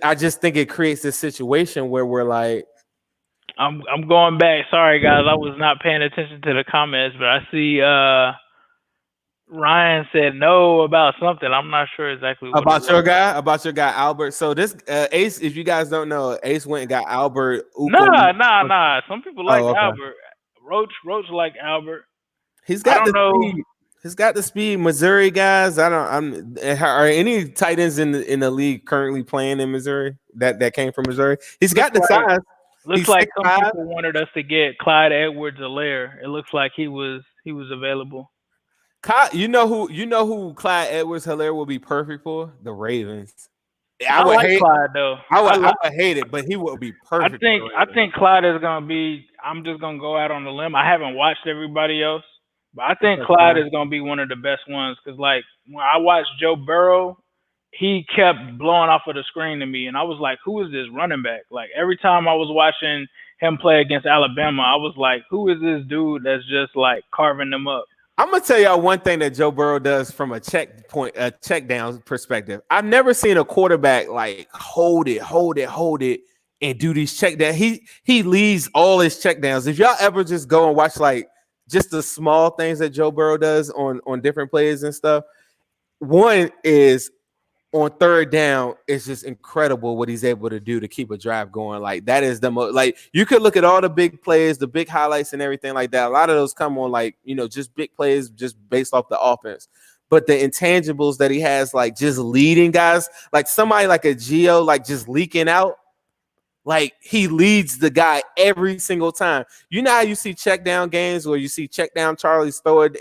I just think it creates this situation where we're like, I'm going back. Sorry guys, I was not paying attention to the comments, but I see Ryan said no about something. I'm not sure exactly what it about was. your guy Albert. So this Ace, if you guys don't know, Ace went and got Albert Uko. Nah. Some people like Oh, okay. Albert. Roach like Albert. He's I got don't the know. speed. He's got the speed. Missouri guys. Are any tight ends in the league currently playing in Missouri that came from Missouri? He's Looks got the like size. looks He's like some 6'5". people wanted us to get Clyde Edwards-Helaire. It looks like he was available. You know who Clyde Edwards-Helaire will be perfect for? The Ravens. I I would like hate Clyde though. I would hate it, but he would be I perfect think for the I Ravens. think Clyde is gonna be. I'm just gonna go out on the limb. I haven't watched everybody else, but I think That's Clyde fine. is gonna be one of the best ones. Cause like when I watched Joe Burrow, he kept blowing off of the screen to me, and I was like, "Who is this running back?" Like every time I was watching him play against Alabama, I was like, "Who is this dude that's just like carving them up?" I'm gonna tell y'all one thing that Joe Burrow does from a check down perspective. I've never seen a quarterback like hold it, and do these check down. He leads all his check downs. If y'all ever just go and watch like just the small things that Joe Burrow does on different plays and stuff, one is on 3rd down, it's just incredible what he's able to do to keep a drive going. Like that is the most, like you could look at all the big plays, the big highlights and everything like that. A lot of those come on like, just big plays just based off the offense. But the intangibles that he has, like just leading guys, like somebody like a Geo, like just leaking out, like he leads the guy every single time. You know how you see check down games where you see check down Charlie's throw it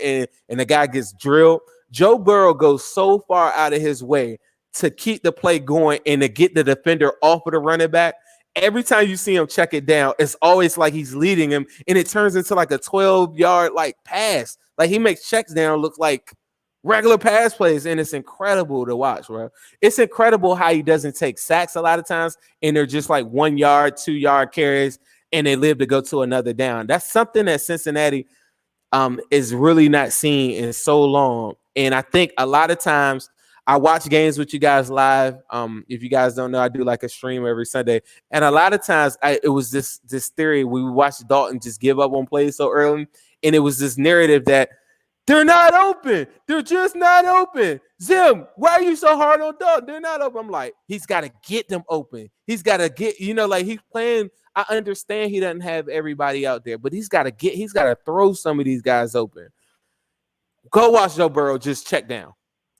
and the guy gets drilled? Joe Burrow goes so far out of his way to keep the play going and to get the defender off of the running back. Every time you see him check it down, it's always like he's leading him, and it turns into like a 12-yard like pass. Like he makes checks down look like regular pass plays, and it's incredible to watch, bro. It's incredible how he doesn't take sacks a lot of times, and they're just like 1 yard, 2 yard carries, and they live to go to another down. That's something that Cincinnati is really not seen in so long. And I think a lot of times I watch games with you guys live. If you guys don't know, I do like a stream every Sunday. And a lot of times it was this theory. We watched Dalton just give up on plays so early. And it was this narrative that they're not open. They're just not open. Zim, why are you so hard on Dalton? They're not open. I'm like, he's got to get them open. He's got to get, like he's playing. I understand he doesn't have everybody out there, but he's got to throw some of these guys open. Go watch Joe Burrow just check down.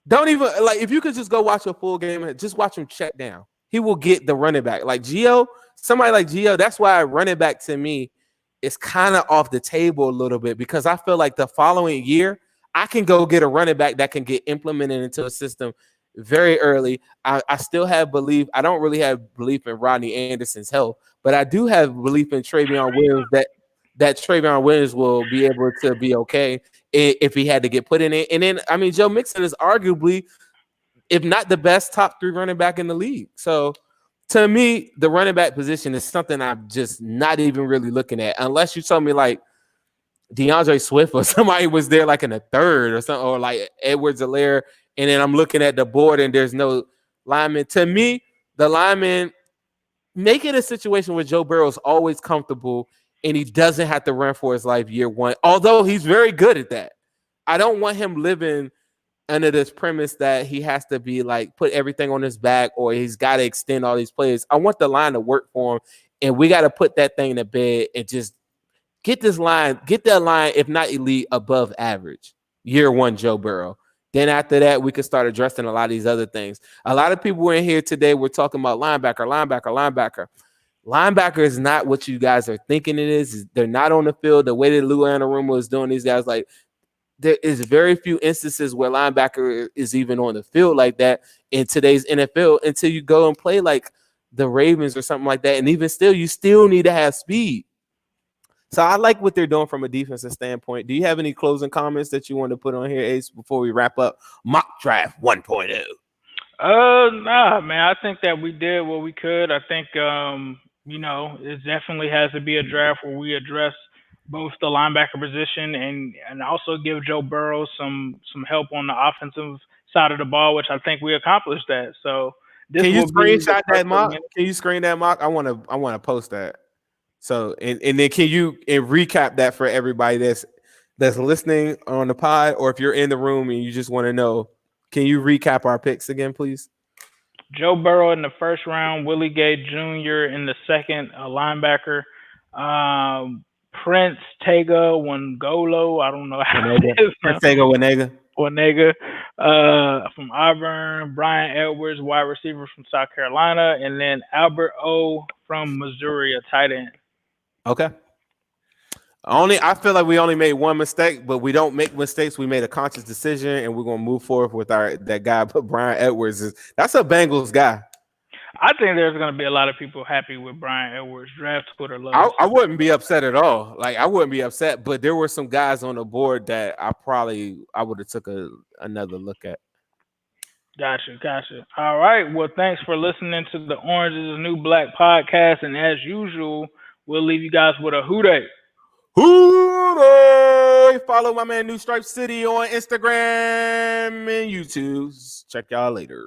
Don't even like if you could just go watch a full game and just watch him check down. He will get the running back. Like Gio, somebody like Gio, that's why running back to me is kind of off the table a little bit because I feel like the following year I can go get a running back that can get implemented into a system very early. I still have belief. I don't really have belief in Rodney Anderson's health, but I do have belief in Travion Williams that Travion Williams will be able to be okay if he had to get put in it. And then I mean, Joe Mixon is arguably, if not the best top 3 running back in the league. So to me, the running back position is something I'm just not even really looking at, unless you told me like DeAndre Swift or somebody was there like in the third or something, or like Edwards-Helaire, and then I'm looking at the board and there's no lineman. To me, the lineman make it a situation where Joe Burrow is always comfortable and he doesn't have to run for his life year one, although he's very good at that. I don't want him living under this premise that he has to be like put everything on his back or he's got to extend all these plays. I want the line to work for him, and we got to put that thing to bed and just get that line, if not elite, above average. Year one, Joe Burrow. Then after that, we could start addressing a lot of these other things. A lot of people were in here today. We're talking about linebacker. Linebacker is not what you guys are thinking it is. They're not on the field. The way that Lou Anarumo is doing these guys, like, there is very few instances where linebacker is even on the field like that in today's NFL until you go and play like the Ravens or something like that. And even still, you still need to have speed. So I like what they're doing from a defensive standpoint. Do you have any closing comments that you want to put on here, Ace, before we wrap up Mock Draft 1.0? Nah, man. I think that we did what we could. I think, it definitely has to be a draft where we address both the linebacker position and also give Joe Burrow some help on the offensive side of the ball, which I think we accomplished that. So this Can you will be the screenshot that perfect mock? minute. Can you screen that mock? I want to post that. So and then can you recap that for everybody that's listening on the pod, or if you're in the room and you just want to know, can you recap our picks again, please? Joe Burrow in the first round, Willie Gay Jr. in the second, a linebacker. Um, Prince Tega Wangolo, I don't know how Wanega. it is Let's now. say go Wanega. Wanega from Auburn, Brian Edwards, wide receiver from South Carolina, and then Albert O from Missouri, a tight end. Okay. I feel like we only made one mistake, but we don't make mistakes. We made a conscious decision, and we're gonna move forward with that guy. But Brian Edwards that's a Bengals guy. I think there's going to be a lot of people happy with Brian Edwards. Draft Twitter I, loves. I wouldn't be upset at all. Like I wouldn't be upset, but there were some guys on the board that I would have took another look at. Gotcha. All right. Well, thanks for listening to the Orange is the New Black podcast. And as usual, we'll leave you guys with a who dey. Hooray! Follow my man New Stripe City on Instagram and YouTube. Check y'all later.